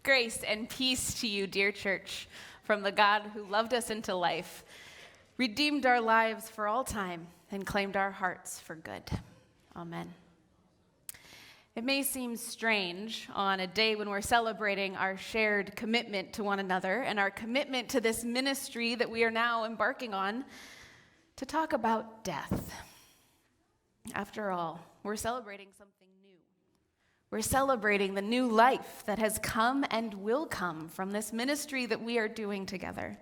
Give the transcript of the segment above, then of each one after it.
Grace and peace to you, dear church, from the God who loved us into life, redeemed our lives for all time, and claimed our hearts for good. Amen. It may seem strange on a day when we're celebrating our shared commitment to one another and our commitment to this ministry that we are now embarking on to talk about death. After all, we're celebrating something new. We're celebrating the new life that has come and will come from this ministry that we are doing together.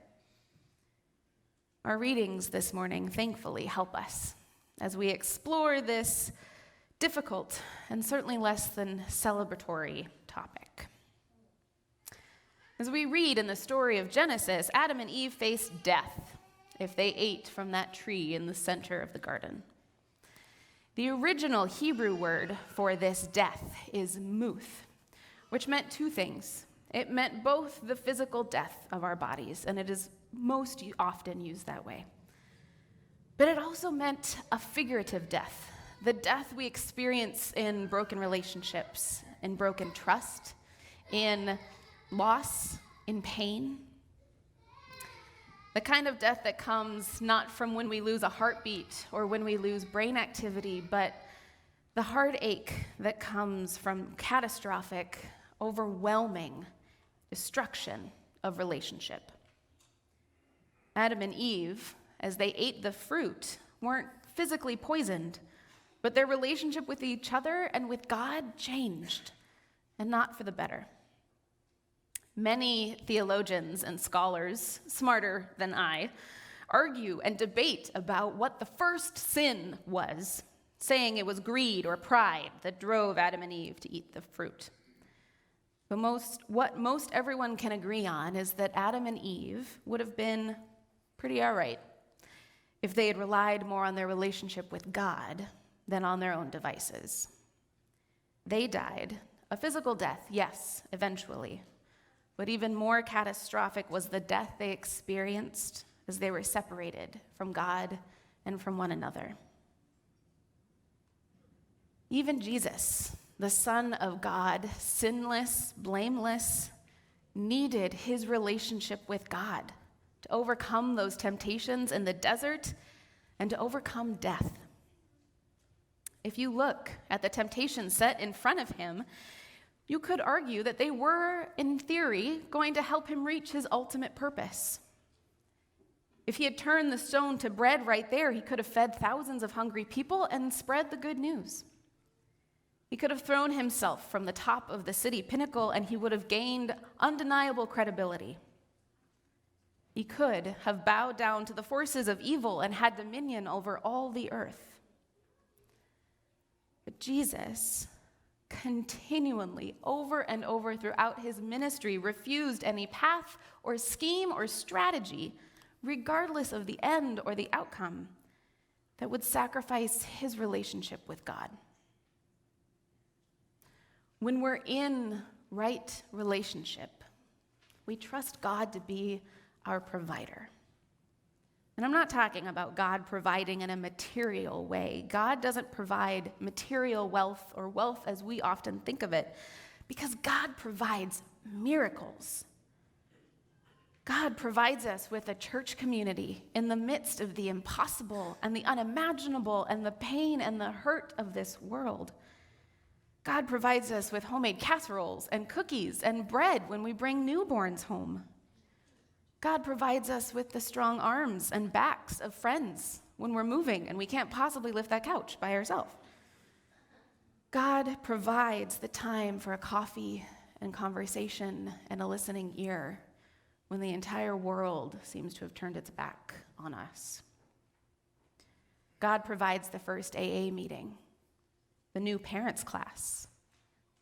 Our readings this morning, thankfully, help us as we explore this difficult and certainly less than celebratory topic. As we read in the story of Genesis, Adam and Eve faced death if they ate from that tree in the center of the garden. The original Hebrew word for this death is muth, which meant two things. It meant both the physical death of our bodies, and it is most often used that way. But it also meant a figurative death, the death we experience in broken relationships, in broken trust, in loss, in pain. The kind of death that comes not from when we lose a heartbeat or when we lose brain activity, but the heartache that comes from catastrophic, overwhelming destruction of relationship. Adam and Eve, as they ate the fruit, weren't physically poisoned, but their relationship with each other and with God changed, and not for the better. Many theologians and scholars, smarter than I, argue and debate about what the first sin was, saying it was greed or pride that drove Adam and Eve to eat the fruit. But what most everyone can agree on is that Adam and Eve would have been pretty all right if they had relied more on their relationship with God than on their own devices. They died, a physical death, yes, eventually. But even more catastrophic was the death they experienced as they were separated from God and from one another. Even Jesus, the Son of God, sinless, blameless, needed his relationship with God to overcome those temptations in the desert and to overcome death. If you look at the temptations set in front of him, you could argue that they were, in theory, going to help him reach his ultimate purpose. If he had turned the stone to bread right there, he could have fed thousands of hungry people and spread the good news. He could have thrown himself from the top of the city pinnacle and he would have gained undeniable credibility. He could have bowed down to the forces of evil and had dominion over all the earth. But Jesus continually, over and over throughout his ministry, refused any path or scheme or strategy, regardless of the end or the outcome, that would sacrifice his relationship with God. When we're in right relationship, we trust God to be our provider. And I'm not talking about God providing in a material way. God doesn't provide material wealth or wealth as we often think of it, because God provides miracles. God provides us with a church community in the midst of the impossible and the unimaginable and the pain and the hurt of this world. God provides us with homemade casseroles and cookies and bread when we bring newborns home. God provides us with the strong arms and backs of friends when we're moving and we can't possibly lift that couch by ourselves. God provides the time for a coffee and conversation and a listening ear when the entire world seems to have turned its back on us. God provides the first AA meeting, the new parents class,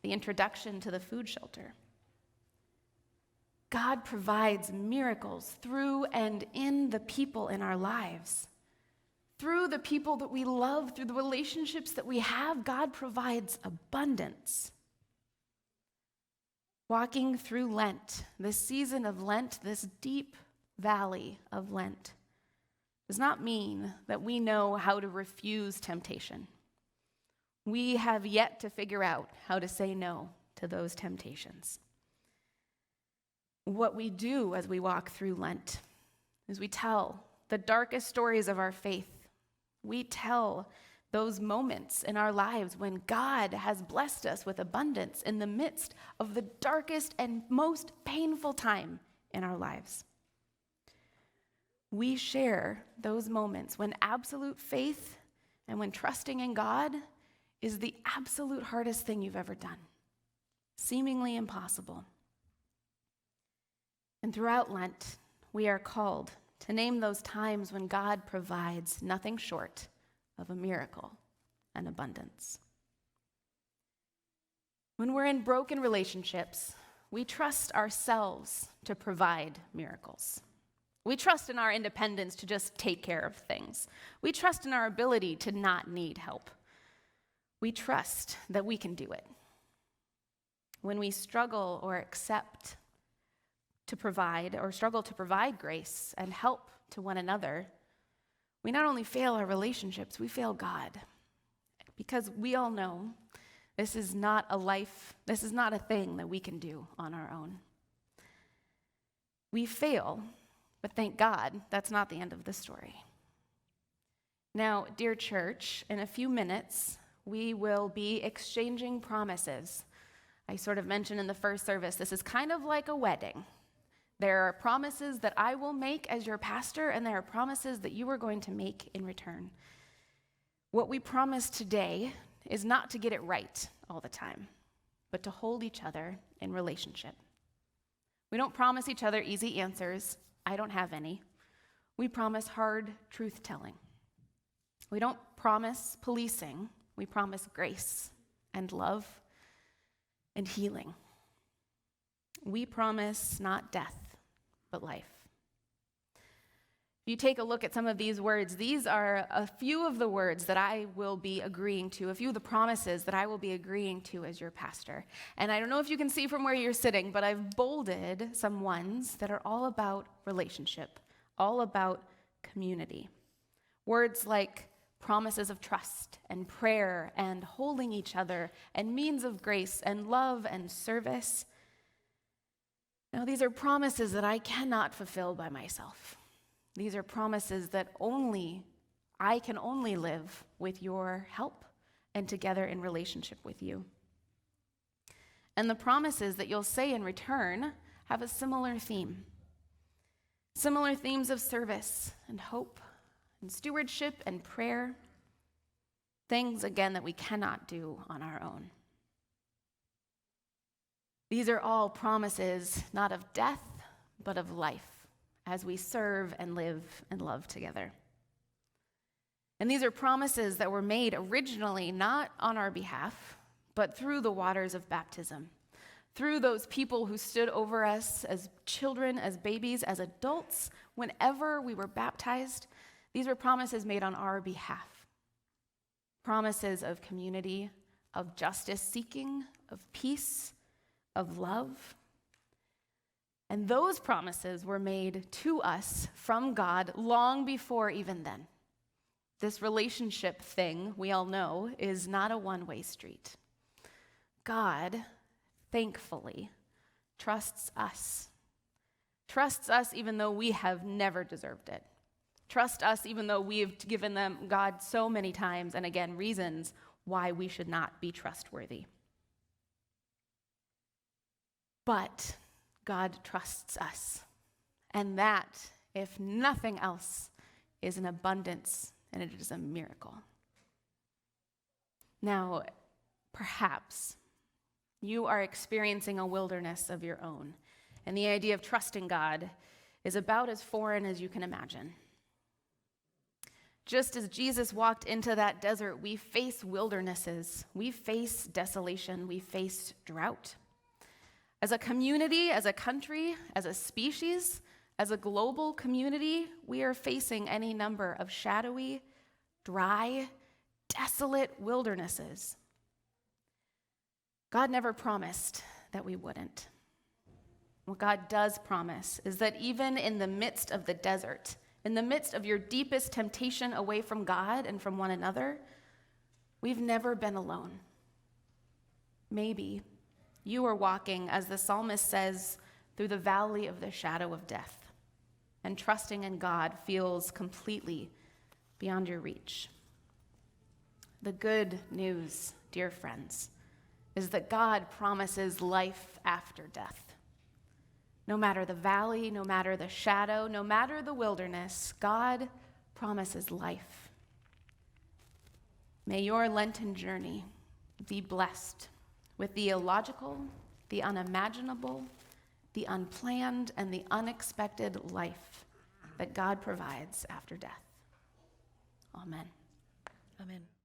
the introduction to the food shelter. God provides miracles through and in the people in our lives. Through the people that we love, through the relationships that we have, God provides abundance. Walking through Lent, this season of Lent, this deep valley of Lent, does not mean that we know how to refuse temptation. We have yet to figure out how to say no to those temptations. What we do as we walk through Lent is we tell the darkest stories of our faith. We tell those moments in our lives when God has blessed us with abundance in the midst of the darkest and most painful time in our lives. We share those moments when absolute faith and when trusting in God is the absolute hardest thing you've ever done, seemingly impossible. And throughout Lent, we are called to name those times when God provides nothing short of a miracle and abundance. When we're in broken relationships, we trust ourselves to provide miracles. We trust in our independence to just take care of things. We trust in our ability to not need help. We trust that we can do it. When we struggle or accept to provide or struggle to provide grace and help to one another, we not only fail our relationships, we fail God. Because we all know this is not a thing that we can do on our own. We fail, but thank God that's not the end of the story. Now, dear church, in a few minutes, we will be exchanging promises. I sort of mentioned in the first service, this is kind of like a wedding. There are promises that I will make as your pastor, and there are promises that you are going to make in return. What we promise today is not to get it right all the time, but to hold each other in relationship. We don't promise each other easy answers. I don't have any. We promise hard truth-telling. We don't promise policing. We promise grace and love and healing. We promise not death, but life. If you take a look at some of these words, these are a few of the words that I will be agreeing to, a few of the promises that I will be agreeing to as your pastor. And I don't know if you can see from where you're sitting, but I've bolded some ones that are all about relationship, all about community. Words like promises of trust and prayer and holding each other and means of grace and love and service. Now, these are promises that I cannot fulfill by myself. These are promises that I can only live with your help and together in relationship with you. And the promises that you'll say in return have a similar theme. Similar themes of service and hope and stewardship and prayer. Things, again, that we cannot do on our own. These are all promises not of death, but of life as we serve and live and love together. And these are promises that were made originally not on our behalf, but through the waters of baptism, through those people who stood over us as children, as babies, as adults, whenever we were baptized. These were promises made on our behalf. Promises of community, of justice seeking, of peace, of love. And those promises were made to us from God long before even then. This relationship thing, we all know, is not a one-way street. God, thankfully, trusts us. Trusts us even though we have never deserved it. Trust us even though we've given them God so many times, and again, reasons why we should not be trustworthy. But God trusts us. And that, if nothing else, is an abundance and it is a miracle. Now, perhaps you are experiencing a wilderness of your own, and the idea of trusting God is about as foreign as you can imagine. Just as Jesus walked into that desert, we face wildernesses, we face desolation, we face drought. As a community, as a country, as a species, as a global community, we are facing any number of shadowy, dry, desolate wildernesses. God never promised that we wouldn't. What God does promise is that even in the midst of the desert, in the midst of your deepest temptation away from God and from one another, we've never been alone. Maybe you are walking, as the psalmist says, through the valley of the shadow of death, and trusting in God feels completely beyond your reach. The good news, dear friends, is that God promises life after death. No matter the valley, no matter the shadow, no matter the wilderness, God promises life. May your Lenten journey be blessed with the illogical, the unimaginable, the unplanned, and the unexpected life that God provides after death. Amen. Amen.